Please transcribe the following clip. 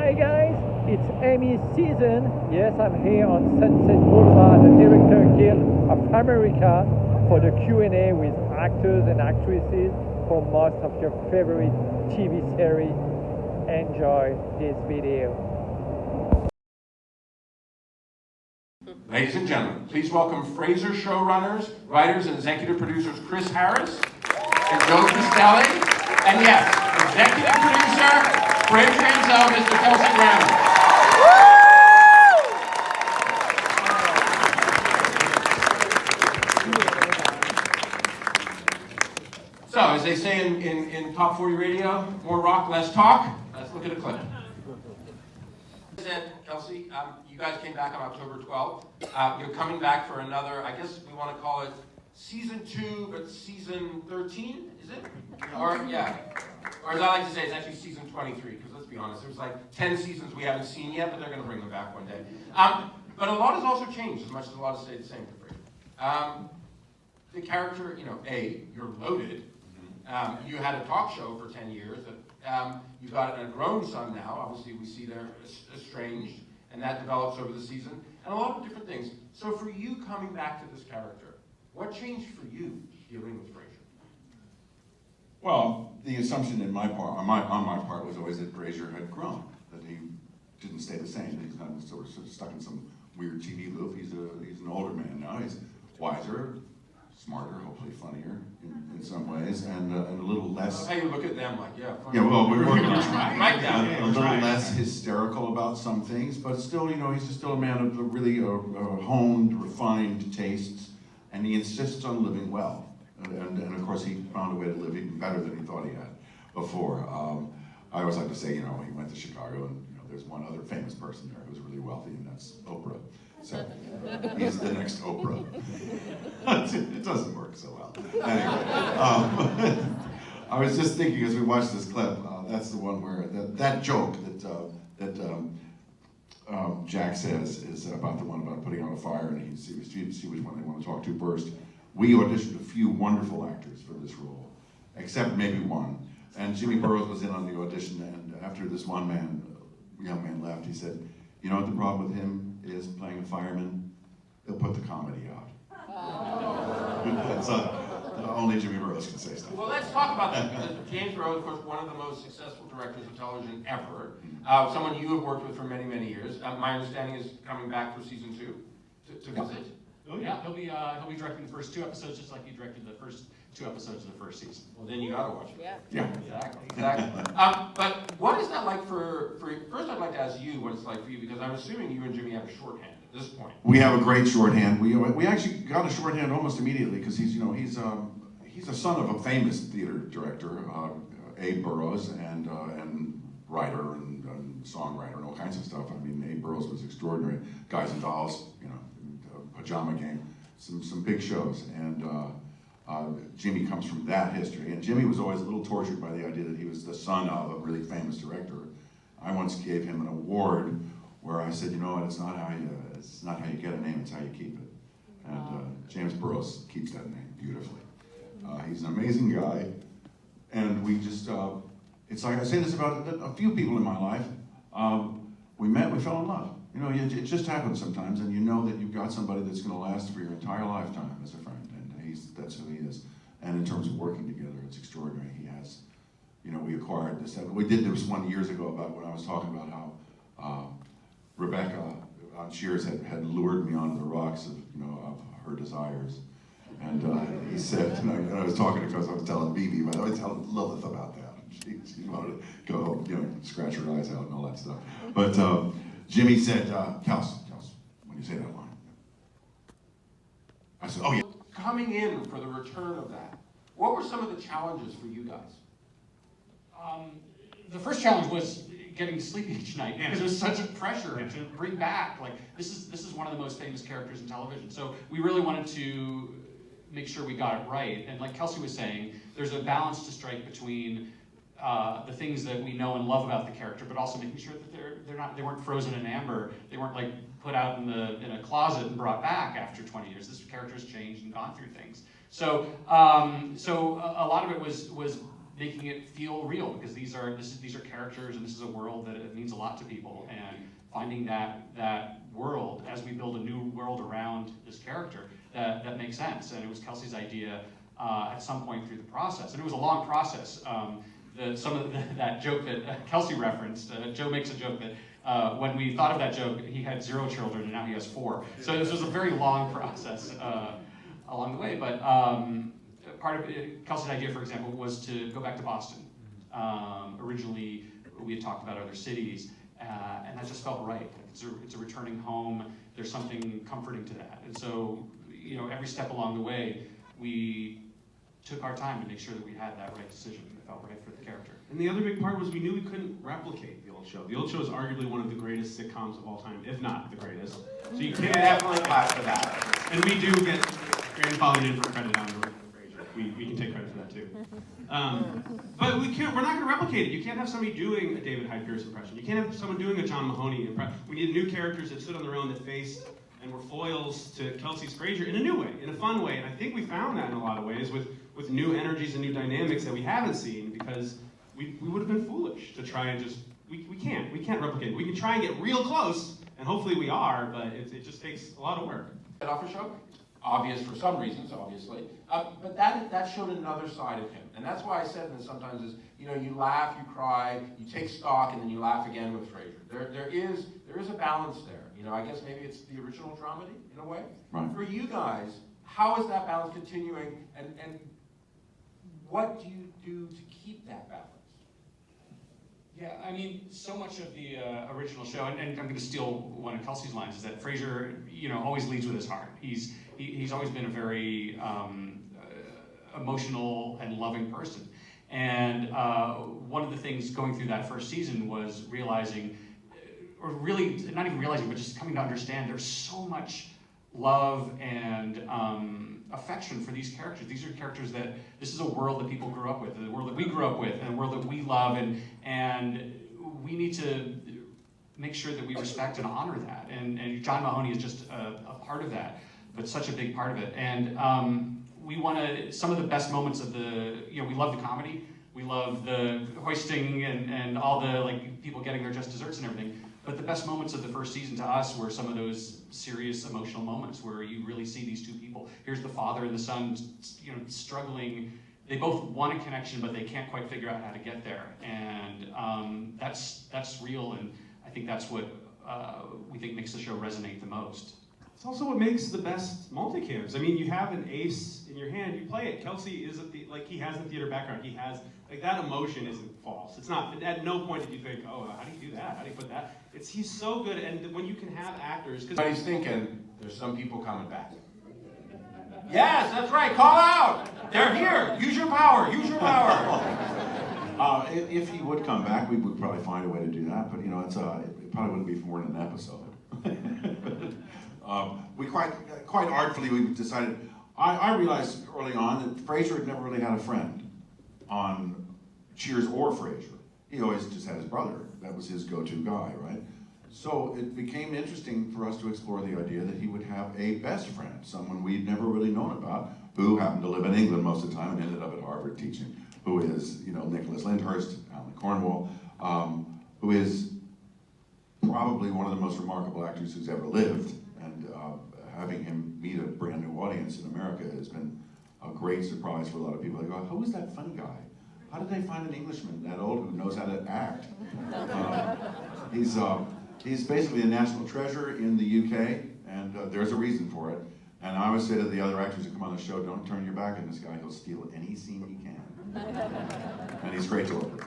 Hi guys, it's Amy's season. Yes, I'm here on Sunset Boulevard, the Director Guild of America, for the Q&A with actors and actresses for most of your favorite TV series. Enjoy this video. Ladies and gentlemen, please welcome Frasier showrunners, writers, and executive producers Chris Harris and Joe Cristalli, and yes, executive producer, Frasier himself, Mr. Kelsey Grammer. So, as they say in Top 40 Radio, more rock, less talk. Let's look at a clip. Kelsey, you guys came back on October 12th. You're coming back for another, I guess we want to call it season 2, but season 13, is it? Or, yeah. Or as I like to say, it's actually season 23, because let's be honest, there's like 10 seasons we haven't seen yet, but they're going to bring them back one day. But a lot has also changed, as much as a lot has stayed the same for Frasier. The character, you're loaded. You had a talk show for 10 years. You've got a grown son now. Obviously, we see they're estranged, and that develops over the season, and a lot of different things. So for you coming back to this character, what changed for you dealing with Frasier? Well, the assumption on my part was always that Frasier had grown, that he didn't stay the same, that he's not sort of stuck in some weird TV loop. He's an older man now. He's wiser, smarter, hopefully funnier in some ways, and a little less. How you look at them like, yeah. Funny. Yeah, well, we're working on right down. a little less hysterical about some things, but still, he's still a man of really honed, refined tastes, and he insists on living well. And of course, he found a way to live even better than he thought he had before. I always like to say, he went to Chicago, and there's one other famous person there who's really wealthy, and that's Oprah. So he's the next Oprah. It doesn't work so well. Anyway, I was just thinking as we watched this clip, that's the one where that joke that Jack says is about the one about putting out a fire, and he see which one they want to talk to first. We auditioned a few wonderful actors for this role, except maybe one. And Jimmy Burrows was in on the audition, and after this young man left, he said, "You know what the problem with him is, playing a fireman? He'll put the comedy out." That's only Jimmy Burrows can say stuff. Well, let's talk about that, because James Burrows, of course, one of the most successful directors of television ever. Someone you have worked with for many, many years. My understanding is coming back for season 2 to visit. Oh yeah, he'll be directing the first 2 episodes, just like he directed the first 2 episodes of the first season. Well, then you gotta watch it. Yeah. Exactly. But what is that like for first I'd like to ask you what it's like for you, because I'm assuming you and Jimmy have a shorthand at this point. We have a great shorthand. We actually got a shorthand almost immediately, because he's a son of a famous theater director, Abe Burrows, and writer and songwriter and all kinds of stuff. I mean, Abe Burrows was extraordinary. Guys and Dolls, Pajama Game, some big shows, and Jimmy comes from that history. And Jimmy was always a little tortured by the idea that he was the son of a really famous director. I once gave him an award where I said, it's not how you get a name, it's how you keep it. And James Burrows keeps that name beautifully. He's an amazing guy, and we just, it's like I say this about a few people in my life. We met, we fell in love. It just happens sometimes, and you know that you've got somebody that's going to last for your entire lifetime as a friend, and that's who he is. And in terms of working together, it's extraordinary. He has, we acquired this. We did this one years ago about when I was talking about how Rebecca on Cheers had lured me onto the rocks of her desires. And he said, and I was talking because I was telling Bibi, but I was telling Lilith about that. She wanted to go home, scratch her eyes out and all that stuff. But Jimmy said, Kels, when you say that line. I said, oh yeah. Coming in for the return of that, what were some of the challenges for you guys? The first challenge was getting to sleep each night, because it was such a pressure to bring back. Like, this is one of the most famous characters in television, so we really wanted to make sure we got it right. And like Kelsey was saying, there's a balance to strike between the things that we know and love about the character, but also making sure that they weren't frozen in amber. They weren't like put out in a closet and brought back after 20 years. This character's changed and gone through things. So a lot of it was making it feel real, because these are characters, and this is a world that it means a lot to people, and finding that world as we build a new world around this character that makes sense. And it was Kelsey's idea at some point through the process, and it was a long process. That joke that Kelsey referenced, Joe makes a joke that when we thought of that joke, he had 0 children and now he has 4. So this was a very long process along the way. But part of Kelsey's idea, for example, was to go back to Boston. Originally, we had talked about other cities, and that just felt right. It's a returning home. There's something comforting to that. And so, every step along the way, we took our time to make sure that we had that right decision that felt right for the character. And the other big part was we knew we couldn't replicate the old show. The old show is arguably one of the greatest sitcoms of all time, if not the greatest. So you can't Definitely clap for that. And we do get grandfathered in for credit on the Frasier. We can take credit for that too. But we're not going to replicate it. You can't have somebody doing a David Hyde Pierce impression. You can't have someone doing a John Mahoney impression. We need new characters that stood on their own, that faced and were foils to Kelsey's Frasier in a new way, in a fun way. And I think we found that in a lot of ways with new energies and new dynamics that we haven't seen, because we would have been foolish to try and we can't replicate it. We can try and get real close, and hopefully we are, but it just takes a lot of work. Off a show? Obvious for some reasons, obviously. But that showed another side of him. And that's why I said that sometimes is, you laugh, you cry, you take stock, and then you laugh again with Frasier. There is a balance there. I guess maybe it's the original dramedy in a way. Right. For you guys, how is that balance continuing, and what do you do to keep that balance? Yeah, I mean, so much of the original show, and I'm going to steal one of Kelsey's lines, is that Frasier, always leads with his heart. He's always been a very emotional and loving person. And one of the things going through that first season was realizing, or really not even realizing, but just coming to understand there's so much love and affection for these characters. These are characters this is a world that people grew up with, the world that we grew up with, and a world that we love, and we need to make sure that we respect and honor that. And John Mahoney is just a part of that, but such a big part of it. And we want to, some of the best moments of we love the comedy, we love the hoisting and all the people getting their just desserts and everything. But the best moments of the first season to us were some of those serious emotional moments where you really see these two people. Here's the father and the son, struggling. They both want a connection, but they can't quite figure out how to get there. And that's real, and I think that's what we think makes the show resonate the most. It's also what makes the best multicams. I mean, you have an ace in your hand, you play it. Kelsey is he has a theater background. He has, that emotion isn't false. It's not, at no point did you think, oh, how do you do that? How do you put that? He's so good, and when you can have actors, But he's thinking, there's some people coming back. Yes, that's right, call out! They're here, use your power, use your power! If he would come back, we would probably find a way to do that, but it probably wouldn't be for more than an episode. We quite artfully, we decided, I realized early on that Frasier had never really had a friend on Cheers or Frasier. He always just had his brother. That was his go-to guy, right? So it became interesting for us to explore the idea that he would have a best friend, someone we'd never really known about, who happened to live in England most of the time and ended up at Harvard teaching, who is, Nicholas Lyndhurst, Alan Cornwall, who is probably one of the most remarkable actors who's ever lived. And having him meet a brand new audience in America has been a great surprise for a lot of people. They go, who is that funny guy? How did they find an Englishman that old who knows how to act? He's basically a national treasure in the UK, and there's a reason for it. And I always say to the other actors who come on the show, don't turn your back on this guy. He'll steal any scene he can. And he's great to work with.